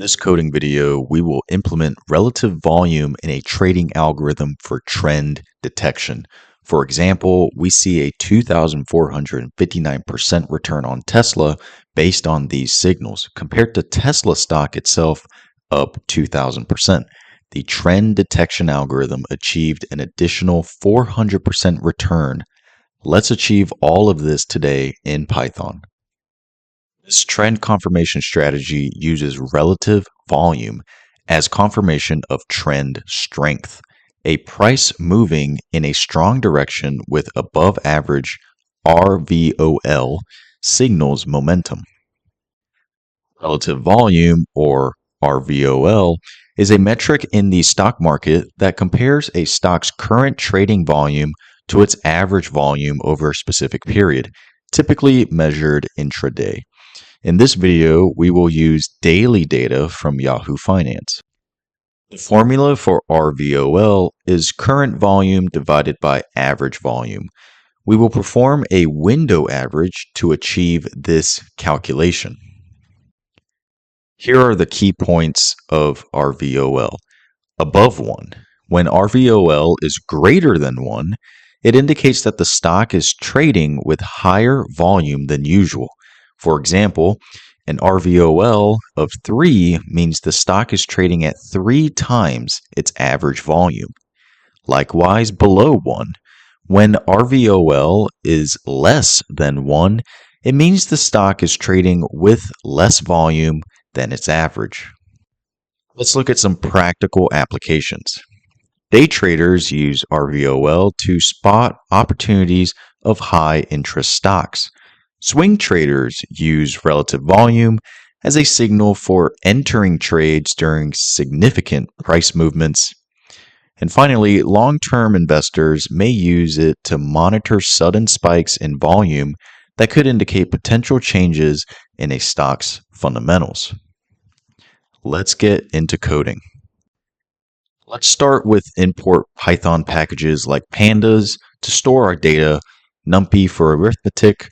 This coding video, we will implement relative volume in a trading algorithm for trend detection. For example, we see a 2,459% return on Tesla based on these signals, compared to Tesla stock itself up 2,000%. The trend detection algorithm achieved an additional 400% return. Let's achieve all of this today in Python. This trend confirmation strategy uses relative volume as confirmation of trend strength. A price moving in a strong direction with above average RVOL signals momentum. Relative volume, or RVOL, is a metric in the stock market that compares a stock's current trading volume to its average volume over a specific period, typically measured intraday. In this video, we will use daily data from Yahoo Finance. The formula for RVOL is current volume divided by average volume. We will perform a window average to achieve this calculation. Here are the key points of RVOL. Above 1. When RVOL is greater than 1, it indicates that the stock is trading with higher volume than usual. For example, an RVOL of 3 means the stock is trading at 3 times its average volume. Likewise, below 1, when RVOL is less than 1, it means the stock is trading with less volume than its average. Let's look at some practical applications. Day traders use RVOL to spot opportunities of high interest stocks. Swing traders use relative volume as a signal for entering trades during significant price movements. And finally, long-term investors may use it to monitor sudden spikes in volume that could indicate potential changes in a stock's fundamentals. Let's get into coding. Let's start with import Python packages like pandas to store our data, NumPy for arithmetic,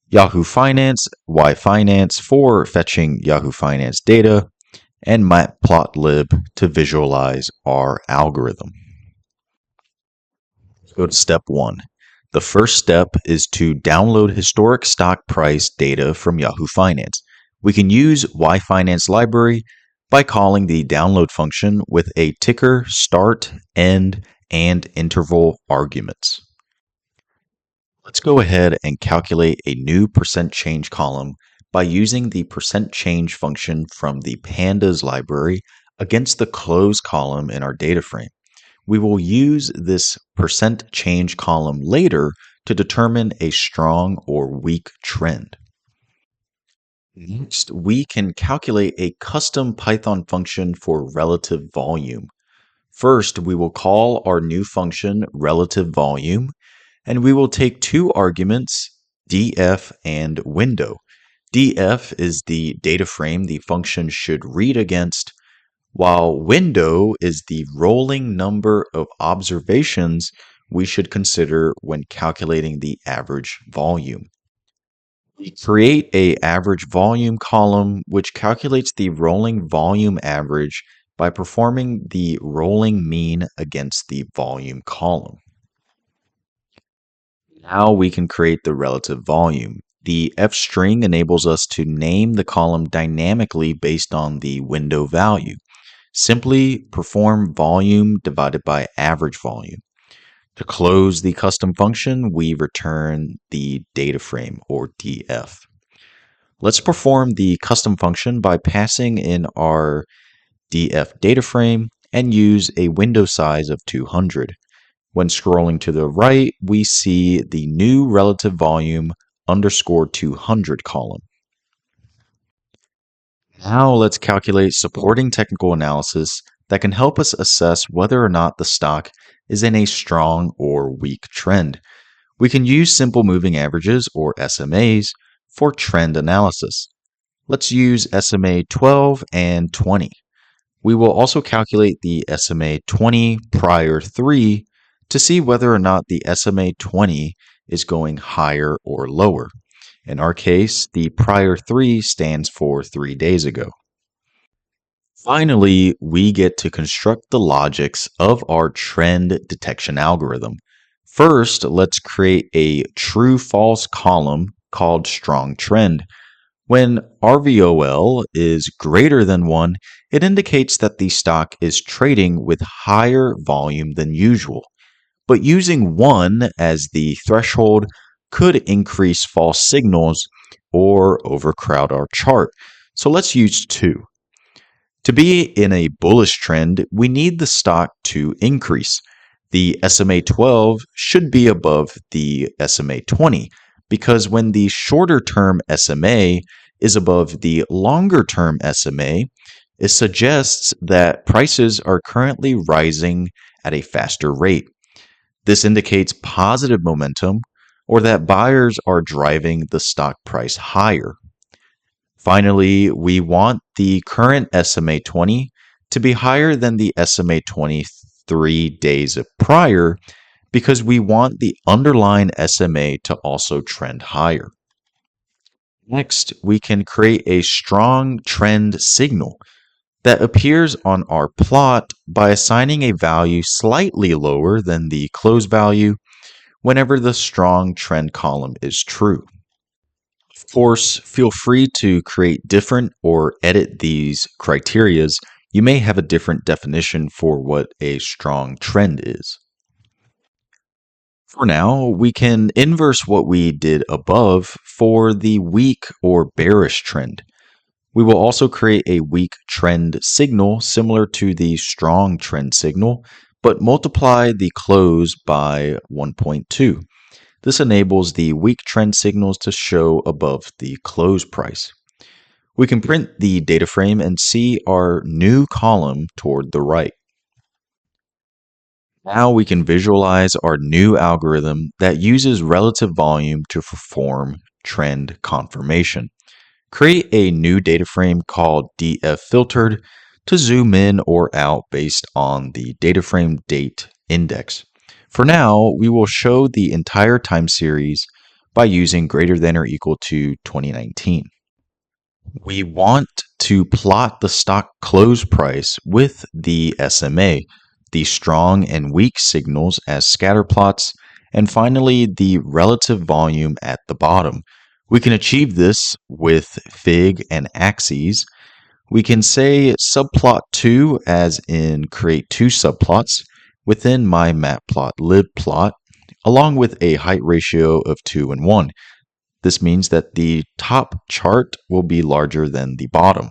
Yahoo Finance, yfinance for fetching Yahoo Finance data, and matplotlib to visualize our algorithm. Let's go to step 1. The first step is to download historic stock price data from Yahoo Finance. We can use yfinance library by calling the download function with a ticker, start, end, and interval arguments. Let's go ahead and calculate a new percent change column by using the percent change function from the pandas library against the close column in our data frame. We will use this percent change column later to determine a strong or weak trend. Next, we can calculate a custom Python function for relative volume. First, we will call our new function relative volume, and we will take 2 arguments, df and window. df is the data frame the function should read against, while window is the rolling number of observations we should consider when calculating the average volume. We create an average volume column which calculates the rolling volume average by performing the rolling mean against the volume column. Now we can create the relative volume. The F string enables us to name the column dynamically based on the window value. Simply perform volume divided by average volume. To close the custom function, we return the data frame, or df. Let's perform the custom function by passing in our df data frame and use a window size of 200. When scrolling to the right, we see the new relative volume underscore 200 column. Now let's calculate supporting technical analysis that can help us assess whether or not the stock is in a strong or weak trend. We can use simple moving averages, or SMAs, for trend analysis. Let's use SMA 12 and 20. We will also calculate the SMA 20 prior 3 to see whether or not the SMA 20 is going higher or lower. In our case, the prior 3 stands for 3 days ago. Finally, we get to construct the logics of our trend detection algorithm. First, let's create a true-false column called strong trend. When RVOL is greater than 1, it indicates that the stock is trading with higher volume than usual. But using 1 as the threshold could increase false signals or overcrowd our chart. So let's use 2. To be in a bullish trend, we need the stock to increase. The SMA 12 should be above the SMA 20 because when the shorter term SMA is above the longer term SMA, it suggests that prices are currently rising at a faster rate. This indicates positive momentum or that buyers are driving the stock price higher. Finally, we want the current SMA 20 to be higher than the SMA 23 days prior because we want the underlying SMA to also trend higher. Next, we can create a strong trend signal that appears on our plot by assigning a value slightly lower than the close value whenever the strong trend column is true. Of course, feel free to create different or edit these criterias. You may have a different definition for what a strong trend is. For now, we can inverse what we did above for the weak or bearish trend. We will also create a weak trend signal similar to the strong trend signal, but multiply the close by 1.2. This enables the weak trend signals to show above the close price. We can print the data frame and see our new column toward the right. Now we can visualize our new algorithm that uses relative volume to perform trend confirmation. Create a new data frame called DF filtered to zoom in or out based on the data frame date index. For now, we will show the entire time series by using greater than or equal to 2019. We want to plot the stock close price with the SMA, the strong and weak signals as scatter plots, and finally the relative volume at the bottom. We can achieve this with fig and axes. We can say subplot 2 as in create 2 subplots within my matplotlib plot along with a height ratio of 2 and 1. This means that the top chart will be larger than the bottom.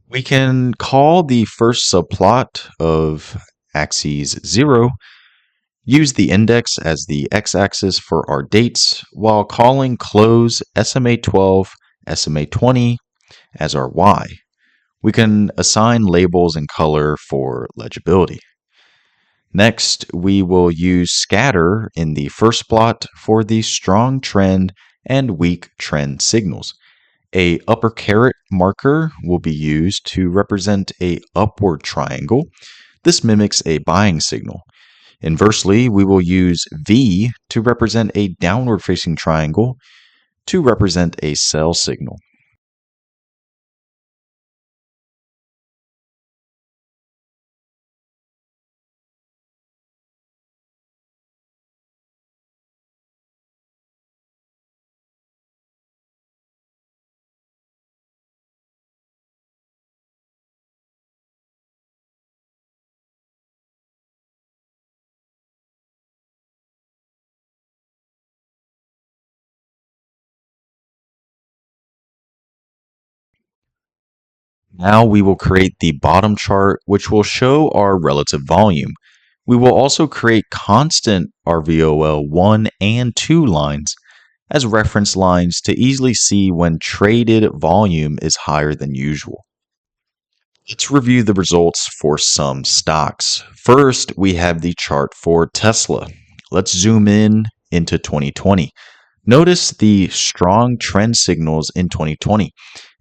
We can call the first subplot of axes 0, use the index as the x-axis for our dates, while calling close SMA 12, SMA 20 as our y. We can assign labels and color for legibility. Next, we will use scatter in the first plot for the strong trend and weak trend signals. A upper caret marker will be used to represent a upward triangle. This mimics a buying signal. Inversely, we will use V to represent a downward facing triangle to represent a sell signal. Now we will create the bottom chart, which will show our relative volume. We will also create constant RVOL 1 and 2 lines as reference lines to easily see when traded volume is higher than usual. Let's review the results for some stocks. First, we have the chart for Tesla. Let's zoom in into 2020. Notice the strong trend signals in 2020.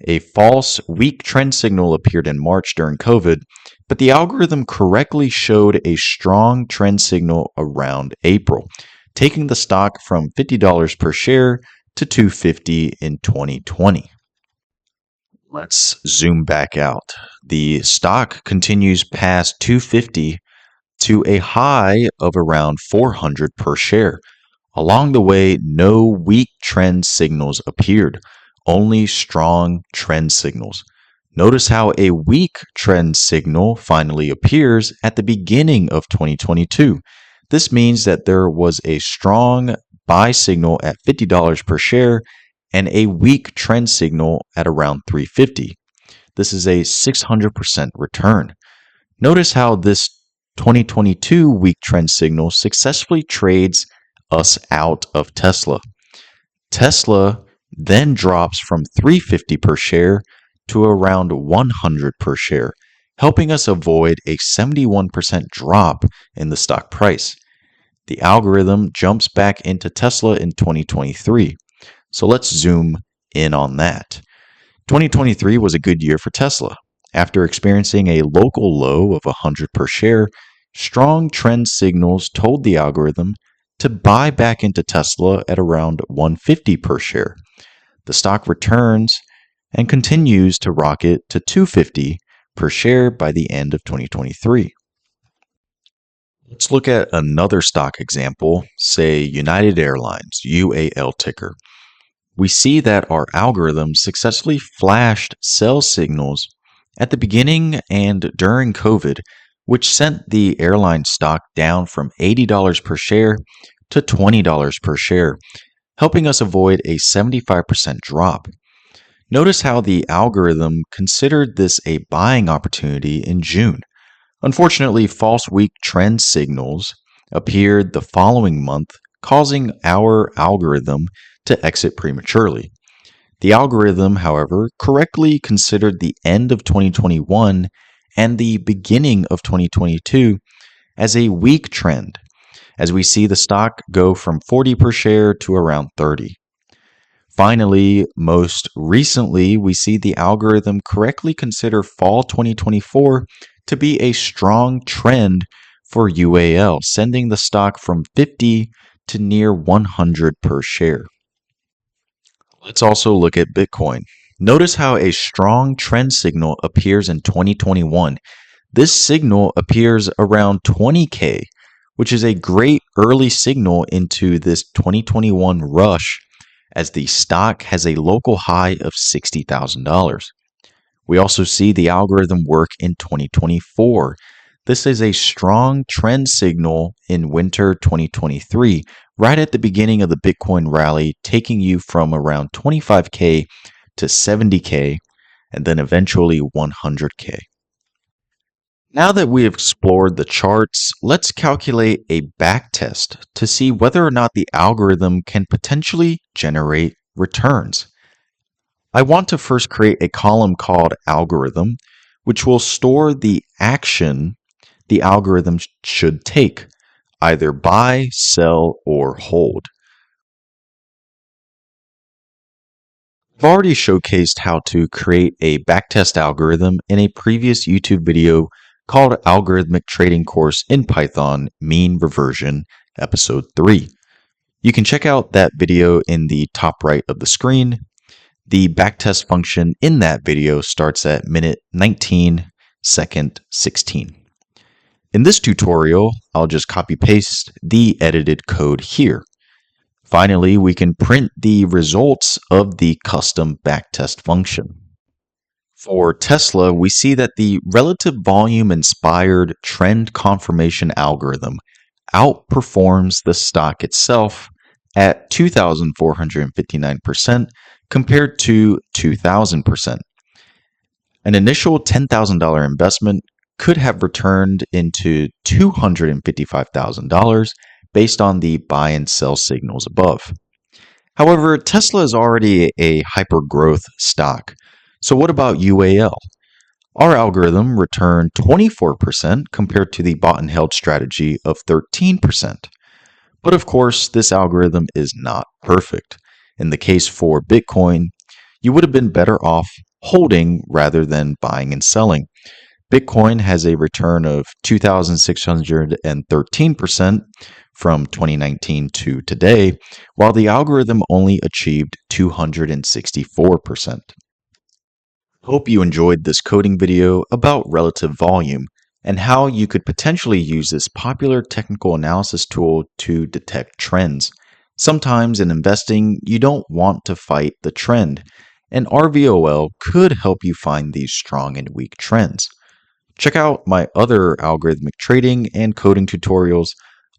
A false weak trend signal appeared in March during COVID, but the algorithm correctly showed a strong trend signal around April, taking the stock from $50 per share to $250 in 2020. Let's zoom back out. The stock continues past 250 to a high of around 400 per share. Along the way, no weak trend signals appeared, only strong trend signals. Notice how a weak trend signal finally appears at the beginning of 2022. This means that there was a strong buy signal at $50 per share and a weak trend signal at around 350. This is a 600% return. Notice how this 2022 weak trend signal successfully trades us out of Tesla. Tesla then drops from 350 per share to around 100 per share, helping us avoid a 71% drop in the stock price. The algorithm jumps back into Tesla in 2023. So let's zoom in on that. 2023 was a good year for Tesla. After experiencing a local low of 100 per share, strong trend signals told the algorithm to buy back into Tesla at around 150 per share. The stock returns and continues to rocket to 250 per share by the end of 2023. Let's look at another stock example, say United Airlines, UAL ticker. We see that our algorithm successfully flashed sell signals at the beginning and during COVID, which sent the airline stock down from $80 per share to $20 per share, helping us avoid a 75% drop. Notice how the algorithm considered this a buying opportunity in June. Unfortunately, false weak trend signals appeared the following month, causing our algorithm to exit prematurely. The algorithm, however, correctly considered the end of 2021 and the beginning of 2022 as a weak trend, as we see the stock go from 40 per share to around 30. Finally, most recently, we see the algorithm correctly consider fall 2024 to be a strong trend for UAL, sending the stock from 50 to near 100 per share. Let's also look at Bitcoin. Notice how a strong trend signal appears in 2021. This signal appears around 20K, which is a great early signal into this 2021 rush, as the stock has a local high of $60,000. We also see the algorithm work in 2024. This is a strong trend signal in winter 2023, right at the beginning of the Bitcoin rally, taking you from around 25K to 70K, and then eventually 100K. Now that we have explored the charts, let's calculate a backtest to see whether or not the algorithm can potentially generate returns. I want to first create a column called algorithm, which will store the action the algorithm should take, either buy, sell, or hold. I've already showcased how to create a backtest algorithm in a previous YouTube video called Algorithmic Trading Course in Python Mean Reversion, Episode 3. You can check out that video in the top right of the screen. The backtest function in that video starts at minute 19, second 16. In this tutorial, I'll just copy-paste the edited code here. Finally, we can print the results of the custom backtest function. For Tesla, we see that the relative volume-inspired trend confirmation algorithm outperforms the stock itself at 2,459% compared to 2,000%. An initial $10,000 investment could have returned into $255,000 based on the buy and sell signals above. However, Tesla is already a hyper-growth stock. So what about UAL? Our algorithm returned 24% compared to the bought and held strategy of 13%. But of course, this algorithm is not perfect. In the case for Bitcoin, you would have been better off holding rather than buying and selling. Bitcoin has a return of 2,613% from 2019 to today, while the algorithm only achieved 264%. Hope you enjoyed this coding video about relative volume and how you could potentially use this popular technical analysis tool to detect trends. Sometimes in investing, you don't want to fight the trend, and RVOL could help you find these strong and weak trends. Check out my other algorithmic trading and coding tutorials,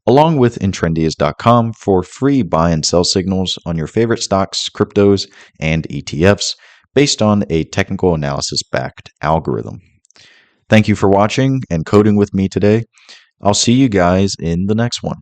along with intrendias.com for free buy and sell signals on your favorite stocks, cryptos, and ETFs based on a technical analysis backed algorithm. Thank you for watching and coding with me today. I'll see you guys in the next one.